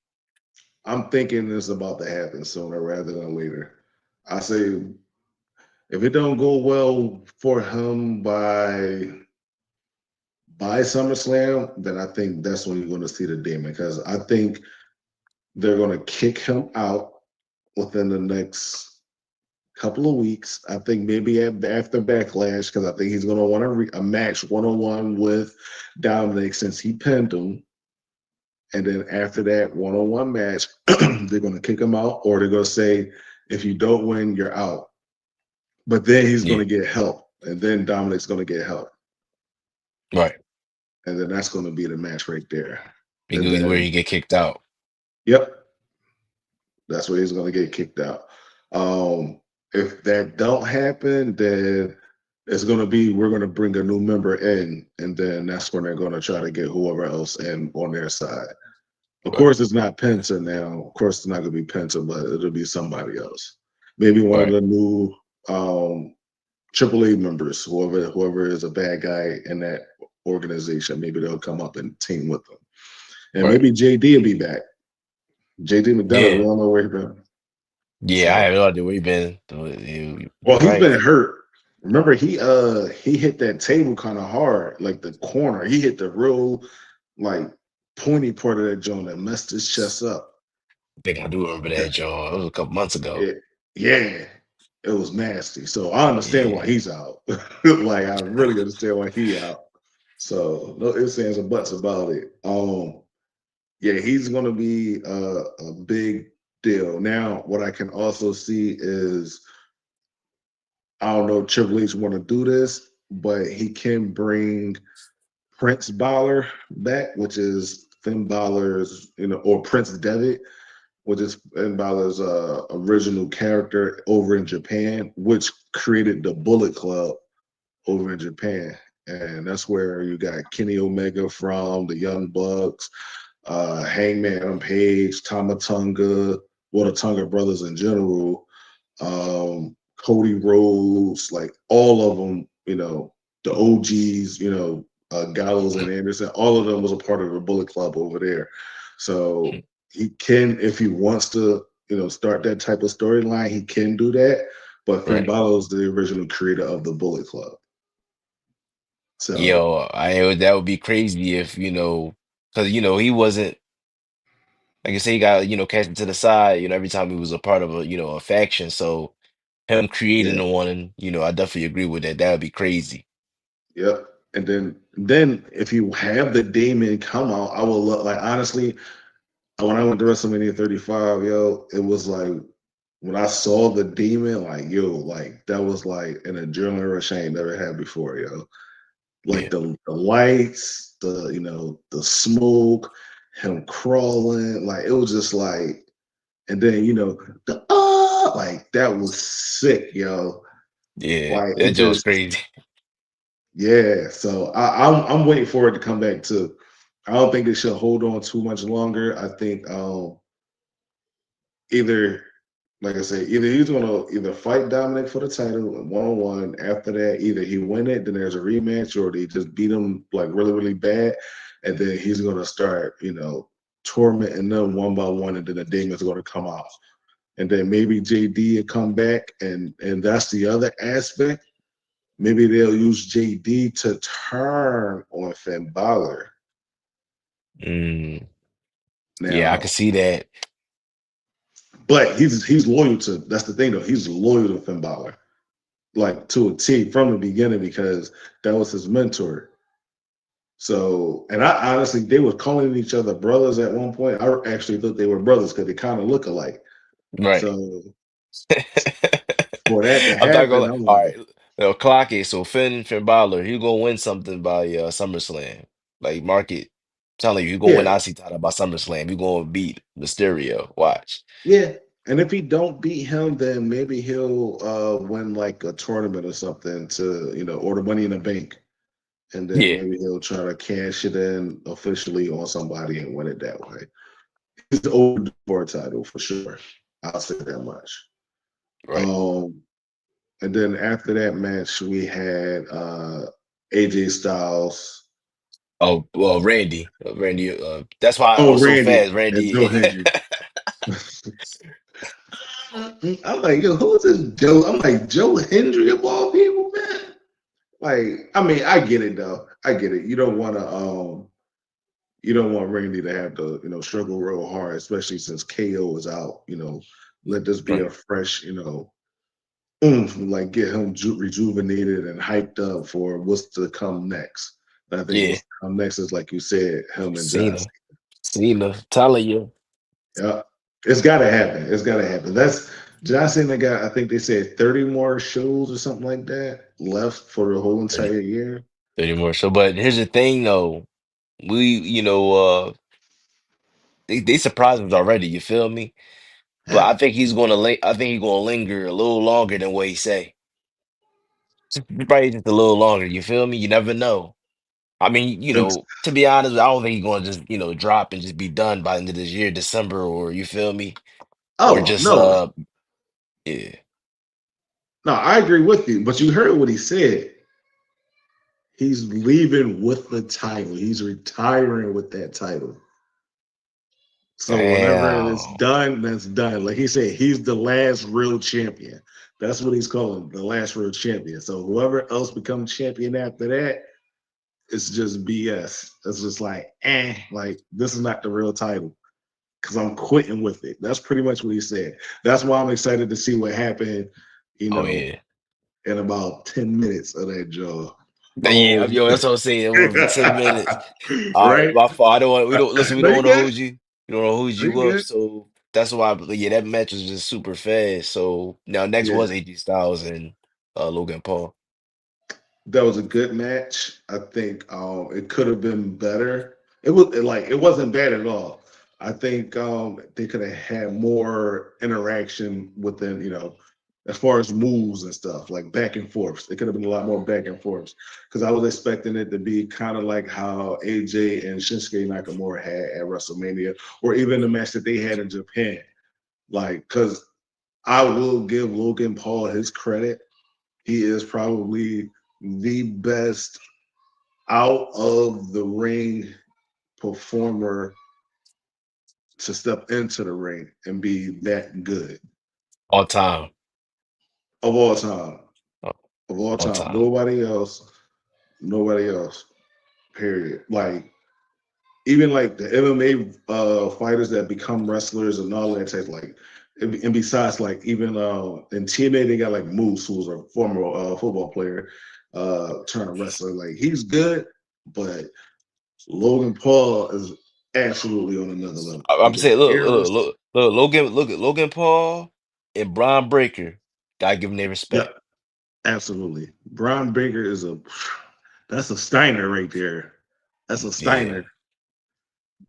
Speaker 1: I'm thinking this about to happen sooner rather than later. I say if it don't go well for him by SummerSlam, then I think that's when you're going to see the demon because I think they're going to kick him out within the next couple of weeks. I think maybe after Backlash because I think he's going to want a match 1-on-one with Dominic since he pinned him. And then after that one-on-one match, they're going to kick him out, or they're going to say, if you don't win, you're out. But then he's going
Speaker 2: Yeah,
Speaker 1: to get help, and then Dominic's going to get help,
Speaker 2: right.
Speaker 1: and then that's going to be the match right there. And
Speaker 2: Because where he
Speaker 1: then,
Speaker 2: get kicked out.
Speaker 1: yep, that's where he's going to get kicked out. Um, if that don't happen, then it's going to be we're going to bring a new member in, and then that's when they're going to try to get whoever else in on their side. Of
Speaker 2: Right,
Speaker 1: course, it's not Penta now. Of course, it's not going to be Penta, but it'll be somebody else. Maybe one of
Speaker 2: right,
Speaker 1: the new Triple A members, whoever is a bad guy in that organization. Maybe they'll come up and team with them, and
Speaker 2: right.
Speaker 1: maybe JD will be back. JD McDonough, we
Speaker 2: Yeah,
Speaker 1: don't know where he's been.
Speaker 2: yeah. I
Speaker 1: So,
Speaker 2: have no idea where he been.
Speaker 1: well,
Speaker 2: You're
Speaker 1: he's
Speaker 2: right.
Speaker 1: been hurt. Remember, he hit that table kind of hard, like the corner. He hit the real like pointy part of that joint that messed his chest up.
Speaker 2: I think I do remember that, John. It was a couple months ago.
Speaker 1: It, yeah, it was nasty. So I understand why
Speaker 2: Yeah,
Speaker 1: he's out. Like I really understand why he out. So no ifs, ands, or buts about it. Yeah, he's gonna be a big deal. Now, what I can also see is I don't know if Triple H want to do this, but he can bring Prince Balor back, which is Finn Balor's, or Prince Devitt, which is Finn Balor's original character over in Japan, which created the Bullet Club over in Japan. And that's where you got Kenny Omega from, the Young Bucks, Hangman Page, Tamatonga, well, the Tonga brothers in general, Cody Rhodes, like all of them, the OGs, Gallows and Anderson, all of them was a part of the Bullet Club over there. So he can, if he wants to, start that type of storyline, he can do that. But Finn
Speaker 2: right.
Speaker 1: Balor is the original creator of the Bullet Club. So,
Speaker 2: Yo, that would be crazy if because he wasn't like I say he got cast into the side. Every time he was a part of a faction. So him creating
Speaker 1: yeah,
Speaker 2: the one, I definitely agree with that. That would be crazy.
Speaker 1: yep. And then if you have the Damon come out, I will look like honestly, when I went to WrestleMania 35, yo, it was like when I saw the demon, like yo, like that was like an adrenaline rush I ain't never had before, yo. Like
Speaker 2: Yeah,
Speaker 1: the lights, the smoke, him crawling, like it was just like, and then the like that was sick, yo.
Speaker 2: yeah,
Speaker 1: Like
Speaker 2: that
Speaker 1: it
Speaker 2: joke was
Speaker 1: just
Speaker 2: crazy.
Speaker 1: yeah. So I'm waiting for it to come back too. I don't think they should hold on too much longer. I think either like I said, either he's gonna either fight Dominic for the title 1-on-1. After that, either he win it, then there's a rematch, or they just beat him like really, really bad, and then he's gonna start, tormenting them one by one, and then the demon's gonna come out, and then maybe JD will come back, and that's the other aspect. Maybe they'll use JD to turn on Finn Balor.
Speaker 2: Mm, yeah, I can
Speaker 1: Now,
Speaker 2: see that.
Speaker 1: but he's loyal to. That's the thing though. He's loyal to Finn Balor, like to a T from the beginning because that was his mentor. So, and I honestly, they were calling each other brothers at one point. I actually thought they were brothers because they kind of look alike.
Speaker 2: Right.
Speaker 1: So, for that to
Speaker 2: I'm not gonna
Speaker 1: happen,
Speaker 2: lie.
Speaker 1: I'm
Speaker 2: All
Speaker 1: like,
Speaker 2: right, clock it. So Finn Balor, he gonna win something by SummerSlam. Like mark it. Sound like you gonna win
Speaker 1: yeah,
Speaker 2: IC title by SummerSlam. You gonna beat Mysterio. Watch.
Speaker 1: yeah. And if he don't beat him, then maybe he'll win like a tournament or something to, or the Money in the Bank, and then
Speaker 2: Yeah.
Speaker 1: maybe he'll try to cash it in officially on somebody and win it that way. He's overdue for a title for sure. I'll say that much.
Speaker 2: Right.
Speaker 1: Um, and then after that match, we had AJ Styles.
Speaker 2: Oh well, Randy. Randy. That's why I
Speaker 1: Oh,
Speaker 2: was so
Speaker 1: Randy
Speaker 2: fast.
Speaker 1: and Joe
Speaker 2: Randy.
Speaker 1: Hendry. I'm like, yo, who's this Joe? I'm like, Joe Hendry of all people, man. Like, I mean, I get it though. I get it. You don't want Randy to have to, struggle real hard, especially since KO is out. Let this be
Speaker 2: Right.
Speaker 1: a fresh, oomph, like get him rejuvenated and hyped up for what's to come next. And I think
Speaker 2: Yeah.
Speaker 1: what's to come next is like you said, him and John.
Speaker 2: Cena. Cena. Telling you.
Speaker 1: Yeah, it's got to happen. It's got to happen. That's John Cena got. I think they said 30 more shows or something like that left for the whole
Speaker 2: 30,
Speaker 1: entire year.
Speaker 2: 30 more. So, but here's the thing, though. We, they surprised us already. You feel me? But
Speaker 1: Yeah.
Speaker 2: I think he's gonna. I think he's gonna linger a little longer than what he say. Probably just a little longer. You feel me? You never know. I mean,
Speaker 1: It's-
Speaker 2: to be honest, I don't think he's gonna just drop and just be done by the end of this year, December, or you feel me, or
Speaker 1: oh
Speaker 2: just
Speaker 1: no,
Speaker 2: yeah.
Speaker 1: no, I agree with you. But you heard what he said. He's leaving with the title. He's retiring with that title. So whenever it's
Speaker 2: Damn.
Speaker 1: done, that's done. Like he said, he's the last real champion. That's what he's calling the last real champion. So whoever else becomes champion after that, it's just BS. It's just like this is not the real title because I'm quitting with it. That's pretty much what he said. That's why I'm excited to see what happened, you
Speaker 2: Oh
Speaker 1: know,
Speaker 2: yeah.
Speaker 1: in about 10 minutes of that job.
Speaker 2: Yeah,
Speaker 1: Um,
Speaker 2: yo, that's what I'm saying. We're for 10 minutes. All right,
Speaker 1: right?
Speaker 2: my fault. I don't want. We don't listen. We
Speaker 1: No,
Speaker 2: don't
Speaker 1: you
Speaker 2: want to
Speaker 1: good.
Speaker 2: hold you. We don't want to hold
Speaker 1: No, you
Speaker 2: you up.
Speaker 1: good.
Speaker 2: So that's why. Yeah, that match was just super fast. So now next
Speaker 1: Yeah.
Speaker 2: was AJ Styles and Logan Paul.
Speaker 1: That was a good match. I think it could have been better. It wasn't bad at all. I think they could have had more interaction within, as far as moves and stuff, like back and forths. It could have been a lot more back and forths because I was expecting it to be kind of like how AJ and Shinsuke Nakamura had at WrestleMania, or even the match that they had in Japan. Like, because I will give Logan Paul his credit. He is probably the best out of the ring performer to step into the ring and be that good
Speaker 2: All time.
Speaker 1: of all time.
Speaker 2: Uh,
Speaker 1: Of all
Speaker 2: All
Speaker 1: time.
Speaker 2: time.
Speaker 1: Nobody else. Period. Like even like the MMA fighters that become wrestlers and all that type like and besides like even in TNA they got like Moose who's a former football player turned wrestler. Like he's good, but Logan Paul is absolutely on another level. He
Speaker 2: I'm
Speaker 1: did
Speaker 2: saying,
Speaker 1: the
Speaker 2: look,
Speaker 1: air.
Speaker 2: look, look, look, look at Logan Paul and Braun Breaker. Gotta give them their
Speaker 1: Yeah,
Speaker 2: respect.
Speaker 1: absolutely. Braun Baker is a that's a Steiner right there. That's a
Speaker 2: Yeah,
Speaker 1: Steiner.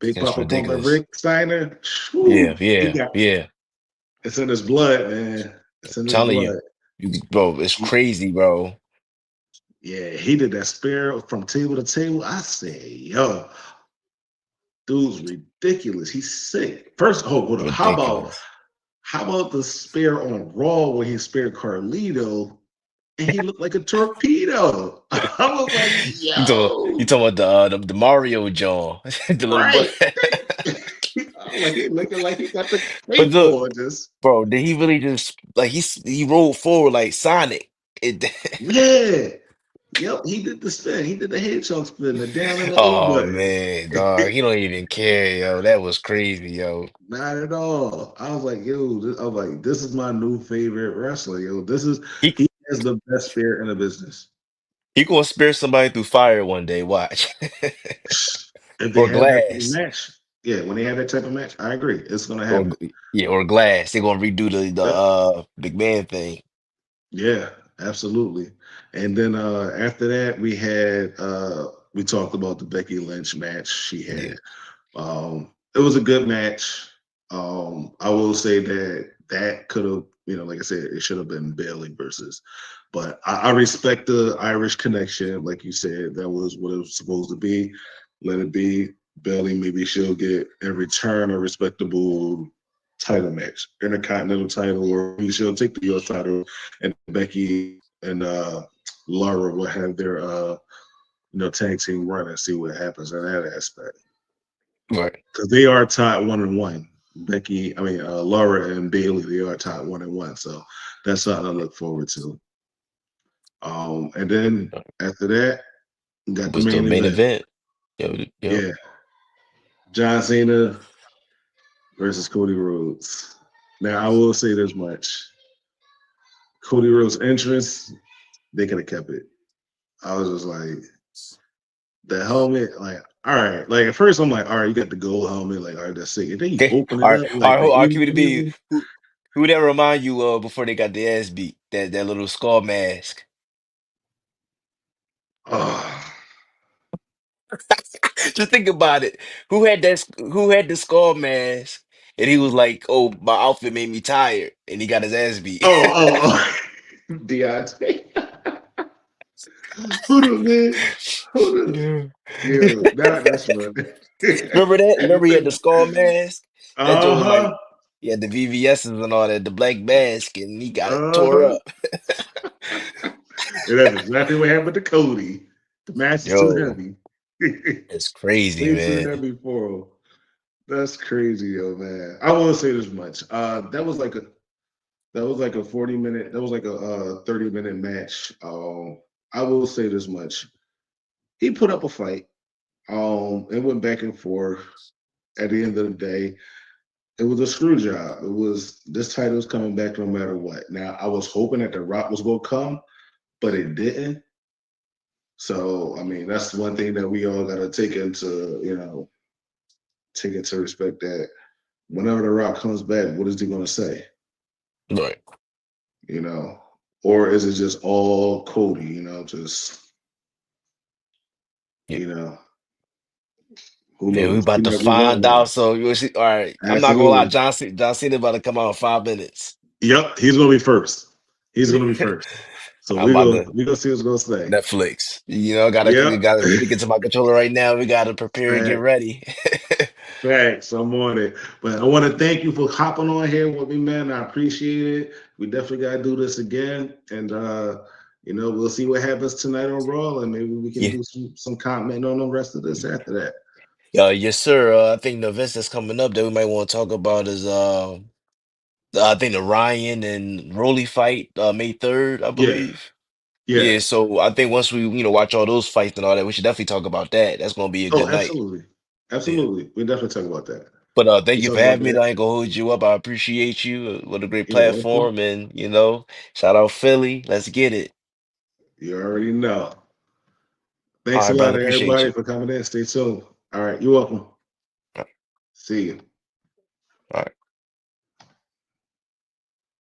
Speaker 1: Big
Speaker 2: it's
Speaker 1: Papa Pump and
Speaker 2: ridiculous.
Speaker 1: Rick Steiner.
Speaker 2: Yeah,
Speaker 1: Whew, he
Speaker 2: yeah,
Speaker 1: got
Speaker 2: yeah.
Speaker 1: it's in his blood, man. It's in his
Speaker 2: Telling you,
Speaker 1: blood.
Speaker 2: bro, it's
Speaker 1: He,
Speaker 2: crazy, bro.
Speaker 1: yeah, he did that spear from table to table. I say, yo, dude's ridiculous. He's sick. First, oh, hold on.
Speaker 2: Ridiculous.
Speaker 1: How about the spear on Raw when he speared Carlito and he looked like a torpedo? I was like,
Speaker 2: You
Speaker 1: yo,
Speaker 2: talking about the Mario John, the little boy.
Speaker 1: right. I'm like he looking like he got the
Speaker 2: But
Speaker 1: cape
Speaker 2: look,
Speaker 1: on. Just
Speaker 2: bro, did he really just like he rolled forward like Sonic? It,
Speaker 1: yeah. Yep, he did the spin. He did the hedgehog spin, the down and the A
Speaker 2: oh
Speaker 1: button.
Speaker 2: man, dog, he don't even care, yo. That was crazy, yo.
Speaker 1: Not at all. I was like, yo, I was like, this is my new favorite wrestler. Yo,
Speaker 2: He
Speaker 1: he has the best spear in the business.
Speaker 2: he gonna spear somebody through fire one day. Watch,
Speaker 1: If they
Speaker 2: or
Speaker 1: have that type of
Speaker 2: glass,
Speaker 1: match, yeah, when they have that type of match, I agree. It's gonna
Speaker 2: or
Speaker 1: happen.
Speaker 2: yeah, or glass. They gonna redo the
Speaker 1: Yep.
Speaker 2: big man thing.
Speaker 1: Yeah, absolutely. And then after that, we talked about the Becky Lynch match she
Speaker 2: Yeah,
Speaker 1: had. It was a good match. I will say that could have, like I said, it should have been Bailey versus. But I respect the Irish connection, like you said. That was what it was supposed to be. Let it be. Bailey, maybe she'll get in return a respectable title match, Intercontinental title, or maybe she'll take the US title, and Becky and Laura will have their tag team run and see what happens in that aspect.
Speaker 2: right.
Speaker 1: Because they are tied 1-1. Laura and Bailey, they are tied 1-1. So that's something I look forward to. And then after that, we got the
Speaker 2: Was the
Speaker 1: main
Speaker 2: main
Speaker 1: event.
Speaker 2: event? Yep, yep.
Speaker 1: Yeah, John Cena versus Cody Rhodes. Now I will say this much: Cody Rhodes' entrance, they could have kept it. I was just like the helmet, like all right. Like at first I'm like, all right, you got the gold helmet, like all right, that's sick. And then you
Speaker 2: Okay.
Speaker 1: open it up
Speaker 2: All
Speaker 1: like
Speaker 2: right,
Speaker 1: the
Speaker 2: all right,
Speaker 1: evil
Speaker 2: QDB.
Speaker 1: Knievel.
Speaker 2: Who that remind you of before they got the ass beat? That little skull mask.
Speaker 1: Oh,
Speaker 2: Just think about it. Who had the skull mask? And he was like, "Oh, my outfit made me tired," and he got his ass beat.
Speaker 1: Deontay. Hold on, man. Hold on.
Speaker 2: Yeah.
Speaker 1: Yeah, that's funny.
Speaker 2: Remember that?
Speaker 1: And
Speaker 2: Remember he had the
Speaker 1: the
Speaker 2: skull mask? That Joe was like,
Speaker 1: uh-huh.
Speaker 2: he had the VVS's and all that, the black mask, and he got tore
Speaker 1: Uh-huh.
Speaker 2: up.
Speaker 1: And that's exactly what happened to Cody. The match is too
Speaker 2: Yo,
Speaker 1: heavy.
Speaker 2: it's crazy,
Speaker 1: Way too
Speaker 2: man.
Speaker 1: heavy for him. That's crazy, yo, man. I will say this much. That was like a 40 minute, that was like a 30-minute match. I will say this much. He put up a fight. It went back and forth. At the end of the day, it was a screw job. It was this title's coming back no matter what. Now I was hoping that the Rock was gonna come, but it didn't. So I mean, that's one thing that we all gotta take into respect that whenever the Rock comes back, what is he gonna say?
Speaker 2: Right.
Speaker 1: You know, or is it just all Cody? Just
Speaker 2: Yeah.
Speaker 1: you know, who
Speaker 2: Man, we
Speaker 1: knows?
Speaker 2: about to
Speaker 1: We won't
Speaker 2: find
Speaker 1: know.
Speaker 2: out. So you see, all right. I'm not gonna lie,
Speaker 1: Absolutely.
Speaker 2: John Cena about to come out in 5 minutes.
Speaker 1: Yep, he's gonna be first. He's gonna be first. So
Speaker 2: I'm about to
Speaker 1: we gonna see what's gonna say.
Speaker 2: Netflix. You know,
Speaker 1: Yep.
Speaker 2: gotta speak into my controller right now. We gotta prepare and get
Speaker 1: Fact,
Speaker 2: ready.
Speaker 1: facts. I'm on it. But I want to thank you for hopping on here with me, man. I appreciate it. We definitely gotta do this again. And we'll see what happens tonight on Raw, and maybe we can
Speaker 2: Yeah.
Speaker 1: do some comment on the rest of this after that.
Speaker 2: Yes, sir. I think the events that's coming up that we might want to talk about is I think the Ryan and Rolly fight, May 3rd, I
Speaker 1: Yeah,
Speaker 2: believe.
Speaker 1: yeah.
Speaker 2: Yeah, so I think once we, watch all those fights and all that, we should definitely talk about that. That's gonna be a
Speaker 1: Oh,
Speaker 2: good night.
Speaker 1: absolutely.
Speaker 2: Yeah.
Speaker 1: Absolutely. We definitely talk about that.
Speaker 2: But thank
Speaker 1: We
Speaker 2: you
Speaker 1: talk
Speaker 2: for
Speaker 1: about
Speaker 2: having me.
Speaker 1: that.
Speaker 2: I ain't gonna hold you up. I appreciate you. What a great
Speaker 1: You're welcome.
Speaker 2: platform, and shout out Philly. Let's get it.
Speaker 1: You already know.
Speaker 2: All
Speaker 1: Thanks a
Speaker 2: right,
Speaker 1: lot,
Speaker 2: brother. Appreciate
Speaker 1: everybody,
Speaker 2: you.
Speaker 1: for coming in. Stay tuned. All right. You're welcome. See you.
Speaker 2: All right.